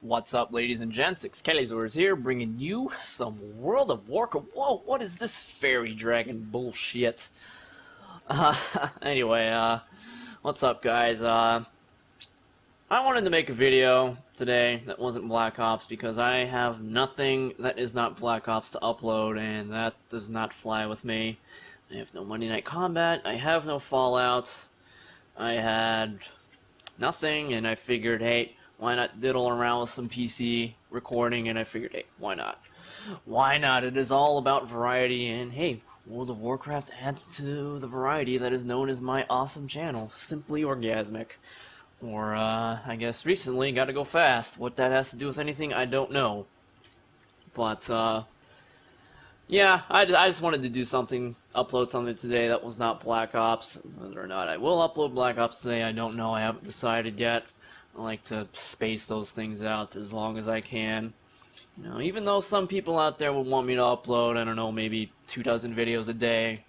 What's up, ladies and gents? Excalibur here, bringing you some World of Warcraft. Whoa, what is this fairy dragon bullshit? Uh, anyway, what's up, guys? I wanted to make a video today that wasn't Black Ops because I have nothing that is not Black Ops to upload, and that does not fly with me. I have no Monday Night Combat, I have no Fallout, I had nothing, and I figured, hey, why not diddle around with some PC recording? And I figured, hey, why not? Why not? It is all about variety, and hey, World of Warcraft adds to the variety that is known as my awesome channel, Simply Orgasmic. Or, I guess recently, Gotta Go Fast. What that has to do with anything, I don't know. But, yeah, I just wanted to do something, upload something today that was not Black Ops. Whether or not I will upload Black Ops today, I don't know. I haven't decided yet. I like to space those things out as long as I can. You know, even though some people out there would want me to upload, I don't know, maybe 24 videos a day.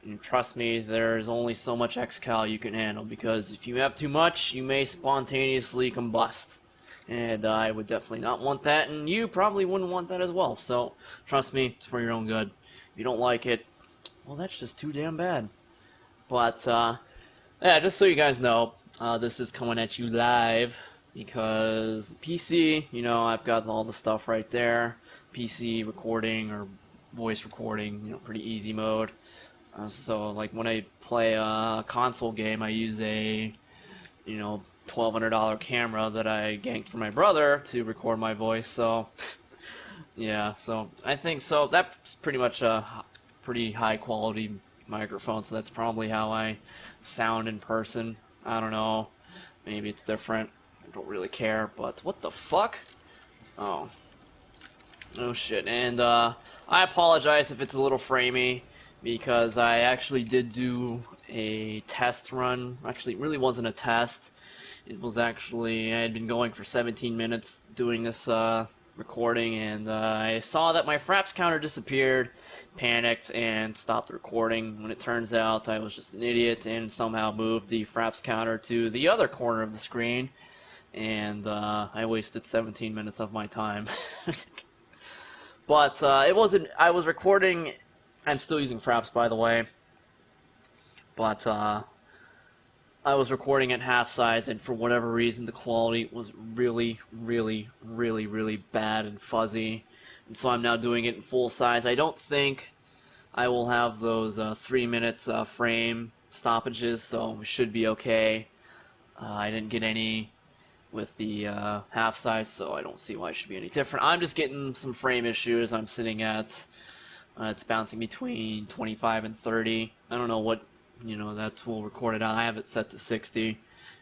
And trust me, there's only so much XCal you can handle, because if you have too much, you may spontaneously combust. And I would definitely not want that, and you probably wouldn't want that as well. So, trust me, it's for your own good. If you don't like it, well, that's just too damn bad. But, yeah, just so you guys know, this is coming at you live, because PC, you know, I've got all the stuff right there. PC recording, or voice recording, you know, pretty easy mode. So, like, when I play a console game, I use a, you know, $1,200 camera that I ganked from my brother to record my voice, so, yeah, so, I think, so, that's pretty much a pretty high quality microphone, so that's probably how I sound in person. I don't know, maybe it's different, I don't really care, but what the fuck? Oh shit, and, I apologize if it's a little framey, because I actually did do a test run. Actually, it really wasn't a test. It was actually, I had been going for 17 minutes doing this recording, and I saw that my fraps counter disappeared, panicked, and stopped the recording, when it turns out I was just an idiot and somehow moved the fraps counter to the other corner of the screen, and I wasted 17 minutes of my time. But it wasn't, I was recording, I'm still using fraps, by the way, but I was recording at half size, and for whatever reason the quality was really bad and fuzzy, and so I'm now doing it in full size. I don't think I will have those 3-minute frame stoppages, so we should be okay. I didn't get any with the half size, so I don't see why it should be any different. I'm just getting some frame issues. I'm sitting at it's bouncing between 25 and 30. I don't know what, you know, that tool recorded on. I have it set to 60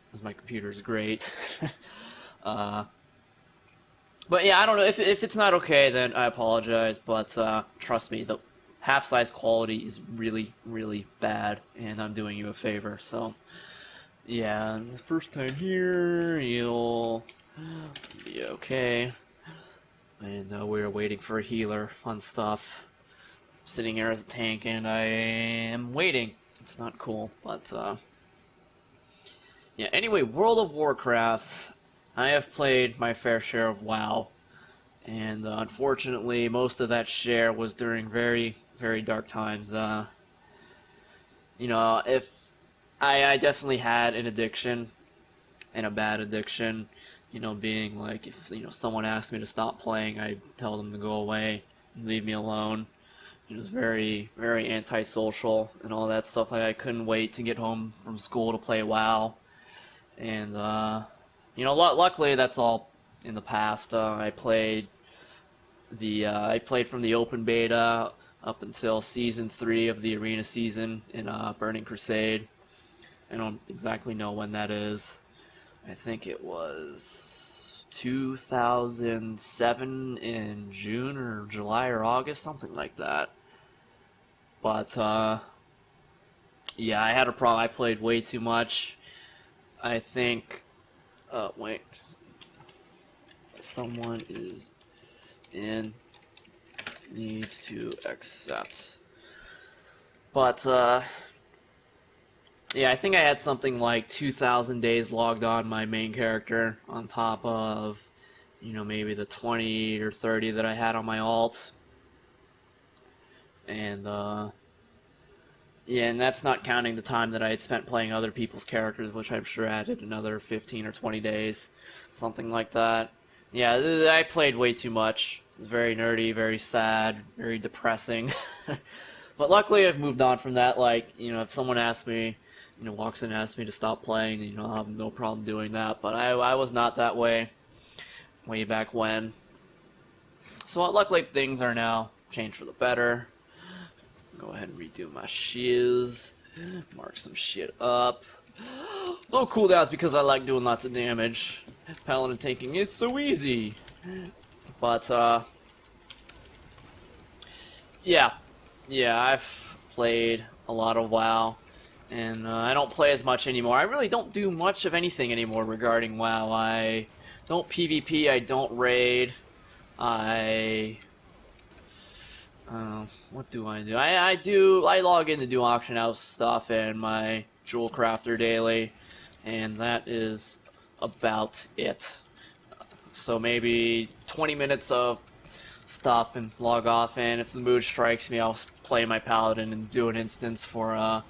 because my computer is great. But yeah, I don't know, if it's not okay, then I apologize, but trust me, the half-size quality is really bad, and I'm doing you a favor. So yeah, the first time here, you'll be okay. And we're waiting for a healer. Fun stuff. Sitting here as a tank, and I am waiting. It's not cool, but yeah, anyway, World of Warcraft, I have played my fair share of WoW, and unfortunately most of that share was during very dark times. You know, if I definitely had an addiction, and a bad addiction, you know, being like, if, you know, someone asked me to stop playing, I'd tell them to go away and leave me alone. It was very antisocial and all that stuff. I couldn't wait to get home from school to play WoW. And, you know, luckily that's all in the past. I played from the open beta up until Season 3 of the Arena season in Burning Crusade. I don't exactly know when that is. I think it was 2007 in June or July or August, something like that. But, yeah, I had a problem. I played way too much. I think, wait. Someone is in, needs to accept. But, yeah, I think I had something like 2,000 days logged on my main character, on top of you know, maybe the 20 or 30 that I had on my alt. And, yeah, and that's not counting the time that I had spent playing other people's characters, which I'm sure added another 15 or 20 days, something like that. Yeah, I played way too much. It was very nerdy, very sad, very depressing. But luckily I've moved on from that. Like, you know, if someone asks me, you know, walks in and asks me to stop playing, you know, I'll have no problem doing that. But I was not that way back when. So luckily things are now changed for the better. Go ahead and redo my shiz. Mark some shit up. Low cooldowns because I like doing lots of damage. Paladin tanking is so easy. But, yeah. Yeah, I've played a lot of WoW. And I don't play as much anymore. I really don't do much of anything anymore regarding WoW. I don't PvP, I don't raid. What do I do? I log in to do auction house stuff and my jewel crafter daily, and that is about it. So maybe 20 minutes of stuff and log off, and if the mood strikes me, I'll play my paladin and do an instance for a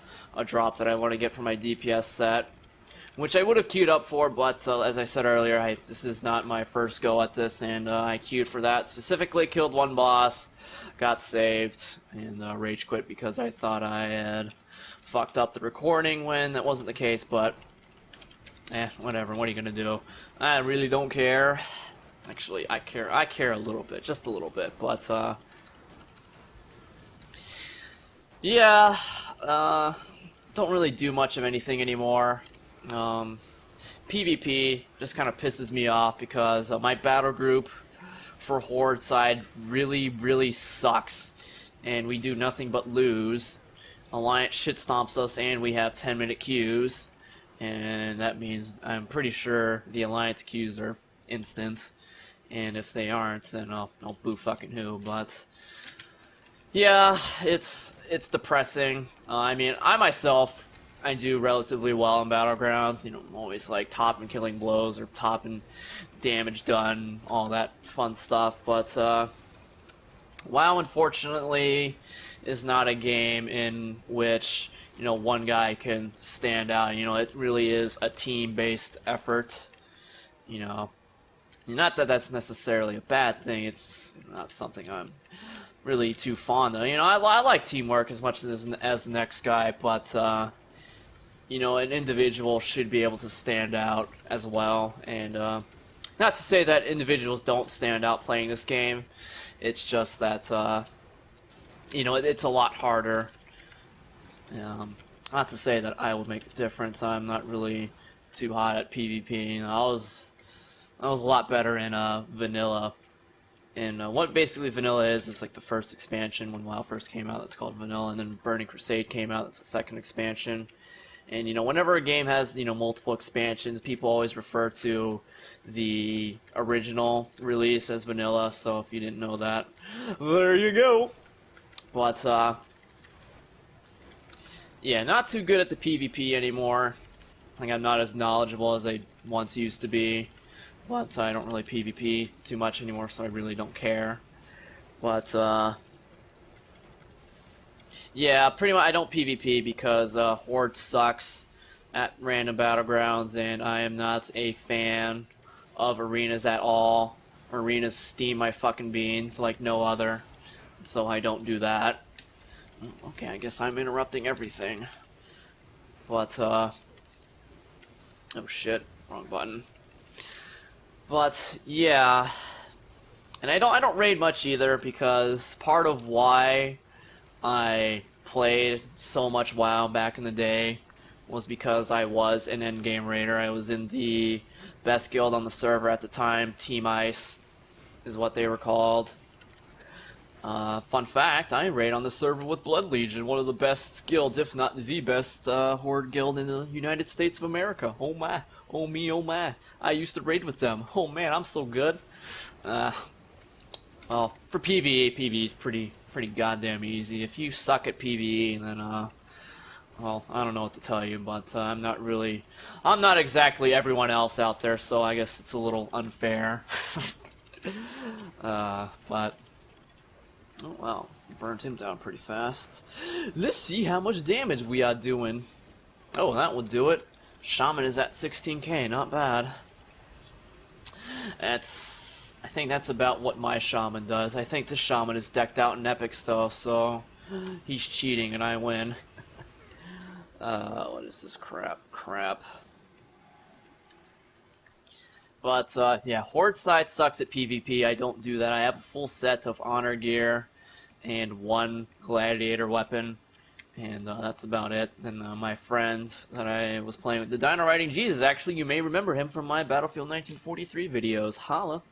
drop that I want to get for my DPS set, which I would have queued up for, but as I said earlier, this is not my first go at this, and I queued for that specifically, killed one boss, got saved, and rage quit because I thought I had fucked up the recording when that wasn't the case, but whatever, what are you gonna do? I really don't care. Actually, I care a little bit, just a little bit, but yeah, don't really do much of anything anymore. PvP just kind of pisses me off because my battle group for Horde side really sucks, and we do nothing but lose. Alliance shit stomps us, and we have 10-minute queues, and that means I'm pretty sure the Alliance queues are instant, and if they aren't, then I'll boo fucking who. But yeah, it's depressing. I mean, I do relatively well in Battlegrounds. You know, I'm always like top in killing blows or top in damage done, all that fun stuff. But WoW, unfortunately, is not a game in which, you know, one guy can stand out. You know, it really is a team-based effort. You know, not that that's necessarily a bad thing. It's not something I'm really too fond of. You know, I like teamwork as much as the next guy, but you know, an individual should be able to stand out as well. And not to say that individuals don't stand out playing this game. It's just that you know, it's a lot harder. Not to say that I would make a difference. I'm not really too hot at PvP. You know, I was a lot better in vanilla. And what basically vanilla is like the first expansion when WoW first came out. That's called vanilla, and then Burning Crusade came out. That's the second expansion. And you know, whenever a game has, you know, multiple expansions, people always refer to the original release as vanilla. So if you didn't know that, there you go. But yeah, not too good at the PvP anymore. Like, I'm not as knowledgeable as I once used to be. But I don't really PvP too much anymore, so I really don't care. But yeah, pretty much I don't PvP because Horde sucks at random battlegrounds, and I am not a fan of arenas at all. Arenas steam my fucking beans like no other, so I don't do that. Okay, I guess I'm interrupting everything. But oh shit, wrong button. But yeah, and I don't raid much either, because part of why I played so much WoW back in the day was because I was an endgame raider. I was in the best guild on the server at the time. Team Ice is what they were called. Fun fact, I raid on the server with Blood Legion, one of the best guilds, if not the best Horde guild in the United States of America. Oh my, oh me, oh my. I used to raid with them. Oh man, I'm so good. Well, for PvE, PvE is pretty goddamn easy. If you suck at PvE, then well, I don't know what to tell you, but I'm not exactly everyone else out there, so I guess it's a little unfair. But oh wow, burnt him down pretty fast. Let's see how much damage we are doing. Oh, that will do it. Shaman is at 16k, not bad. I think that's about what my shaman does. I think the shaman is decked out in epic stuff, so he's cheating and I win. What is this crap? But, yeah, Horde side sucks at PvP. I don't do that. I have a full set of honor gear and one gladiator weapon, and that's about it. And my friend that I was playing with, the Dino Riding Jesus, actually, you may remember him from my Battlefield 1943 videos. Holla.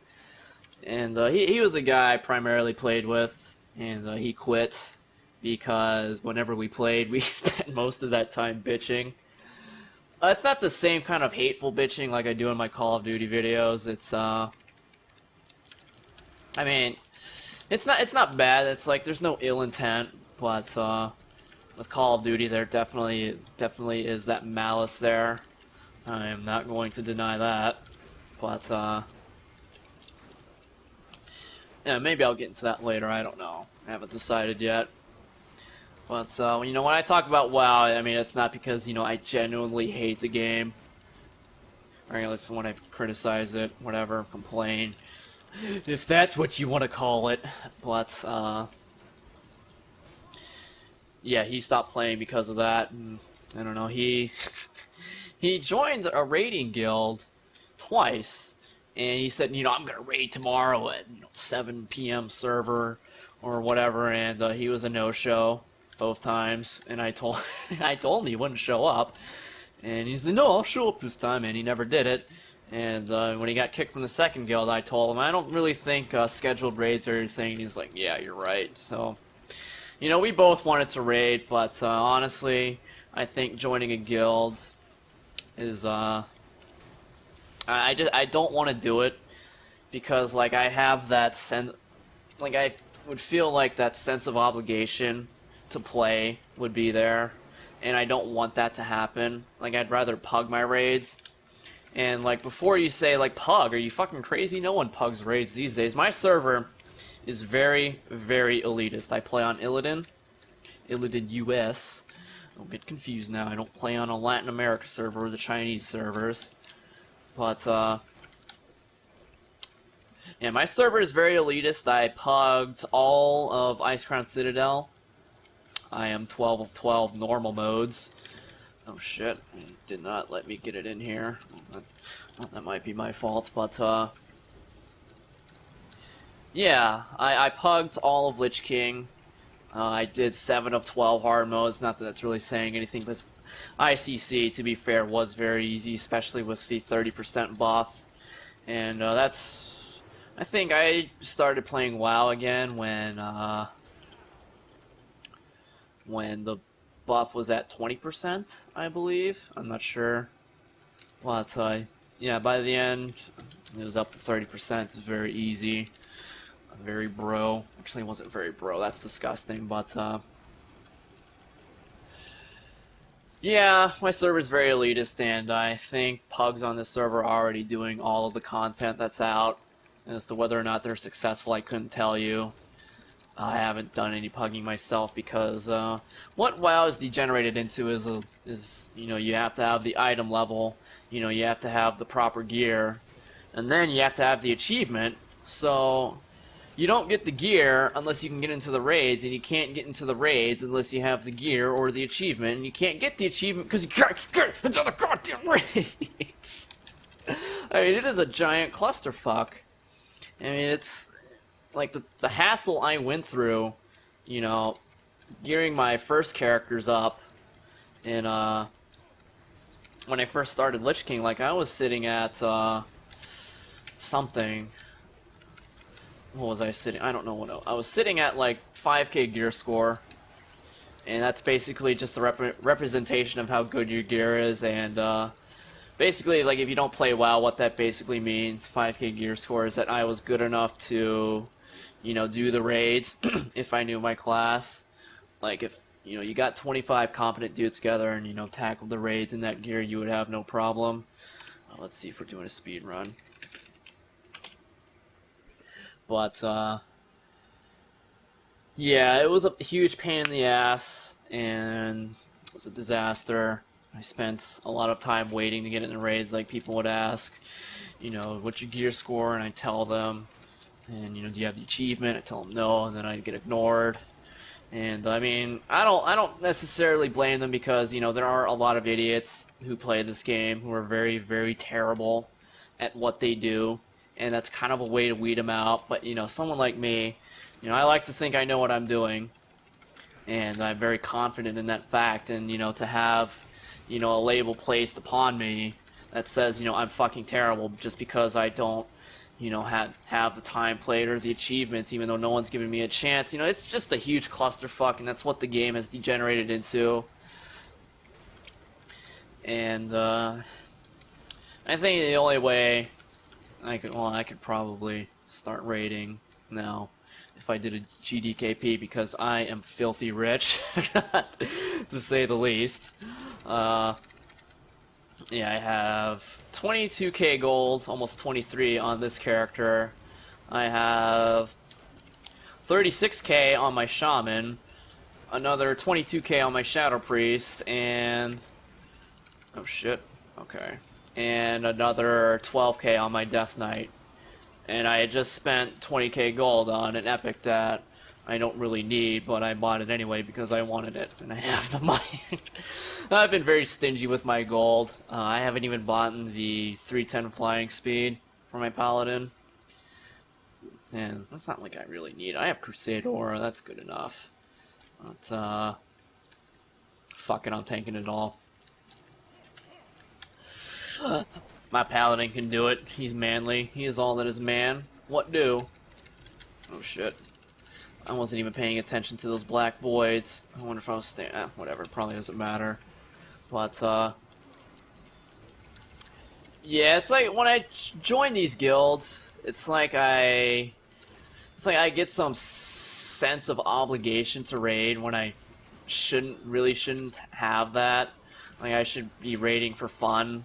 And he was the guy I primarily played with, and he quit because whenever we played, we spent most of that time bitching. It's not the same kind of hateful bitching like I do in my Call of Duty videos. It's I mean, it's not bad. It's like there's no ill intent, but with Call of Duty, there definitely is that malice there. I am not going to deny that, but yeah, maybe I'll get into that later. I don't know. I haven't decided yet. But, you know, when I talk about WoW, I mean, it's not because, you know, I genuinely hate the game. Or at least when I criticize it, whatever, complain. If that's what you want to call it. But, yeah, he stopped playing because of that. And, I don't know, he joined a raiding guild twice. And he said, you know, I'm going to raid tomorrow at 7 p.m. server or whatever. And he was a no-show both times, and I told him he wouldn't show up, and he said, no, I'll show up this time, and he never did it. And when he got kicked from the second guild, I told him, I don't really think scheduled raids are your thing, and he's like, yeah, you're right. So, you know, we both wanted to raid, but honestly, I think joining a guild is, I don't want to do it, because, like, I have that sense, like, I would feel like that sense of obligation to play would be there, and I don't want that to happen. Like, I'd rather pug my raids. And, like, before you say, like, pug, are you fucking crazy? No one pugs raids these days. My server is very, very elitist. I play on Illidan US. Don't get confused now. I don't play on a Latin America server or the Chinese servers. But, yeah, my server is very elitist. I pugged all of Icecrown Citadel. I am 12 of 12 normal modes. Oh shit, it did not let me get it in here. That might be my fault, but yeah, I pugged all of Lich King. I did 7 of 12 hard modes, not that that's really saying anything, but ICC, to be fair, was very easy, especially with the 30% buff. And that's... I think I started playing WoW again when the buff was at 20%, I believe. I'm not sure. But, yeah, by the end, it was up to 30%. It was very easy. Very bro. Actually, it wasn't very bro. That's disgusting, but, yeah, my server's very elitist, and I think pugs on this server are already doing all of the content that's out. As to whether or not they're successful, I couldn't tell you. I haven't done any pugging myself because what WoW is degenerated into is you know, you have to have the item level, you know, you have to have the proper gear, and then you have to have the achievement. So you don't get the gear unless you can get into the raids, and you can't get into the raids unless you have the gear or the achievement, and you can't get the achievement because you can't get into the goddamn raids. I mean, it is a giant clusterfuck. I mean, it's like the hassle I went through, you know, gearing my first characters up in when I first started Lich King. Like, I was sitting at something. What was I sitting? I don't know what I was sitting at, like 5k gear score, and that's basically just the representation of how good your gear is. And basically, like, if you don't play WoW, what that basically means, 5k gear score, is that I was good enough to, you know, do the raids if I knew my class. Like, if, you know, you got 25 competent dudes together and, you know, tackled the raids in that gear, you would have no problem. Let's see if we're doing a speed run. But yeah, it was a huge pain in the ass, and it was a disaster. I spent a lot of time waiting to get in the raids, like people would ask, what's your gear score, and I tell them, and do you have the achievement? I tell them no, and then I get ignored. And I mean, I don't necessarily blame them because there are a lot of idiots who play this game who are very, very terrible at what they do, and that's kind of a way to weed them out. But someone like me, I like to think I know what I'm doing, and I'm very confident in that fact. And to have a label placed upon me that says I'm fucking terrible just because I don't have the time played or the achievements, even though no one's giving me a chance. It's just a huge clusterfuck, and that's what the game has degenerated into. And I think the only way I could probably start raiding now if I did a GDKP, because I am filthy rich, to say the least. Yeah, I have 22k gold, almost 23 on this character. I have 36k on my shaman, another 22k on my shadow priest, and oh shit, okay, and another 12k on my death knight. And I had just spent 20k gold on an epic that I don't really need, but I bought it anyway because I wanted it, and I have the money. I've been very stingy with my gold. I haven't even bought the 310 flying speed for my paladin, and that's not like I really need. I have Crusade Aura, that's good enough. But fuck it, I'm tanking it all. My paladin can do it. He's manly. He is all that is man. What do? Oh shit. I wasn't even paying attention to those black voids. I wonder if I was staying. Whatever, it probably doesn't matter. But, yeah, it's like when I join these guilds, it's like I get some sense of obligation to raid when I really shouldn't have that. Like, I should be raiding for fun.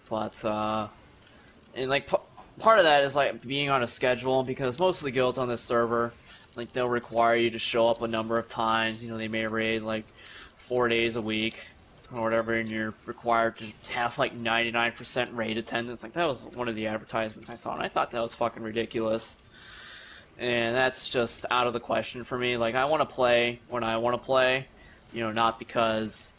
But, and like, part of that is like being on a schedule, because most of the guilds on this server, like, they'll require you to show up a number of times. They may raid like 4 days a week or whatever, and you're required to have like 99% raid attendance. Like, that was one of the advertisements I saw, and I thought that was fucking ridiculous. And that's just out of the question for me. Like, I want to play when I want to play, not because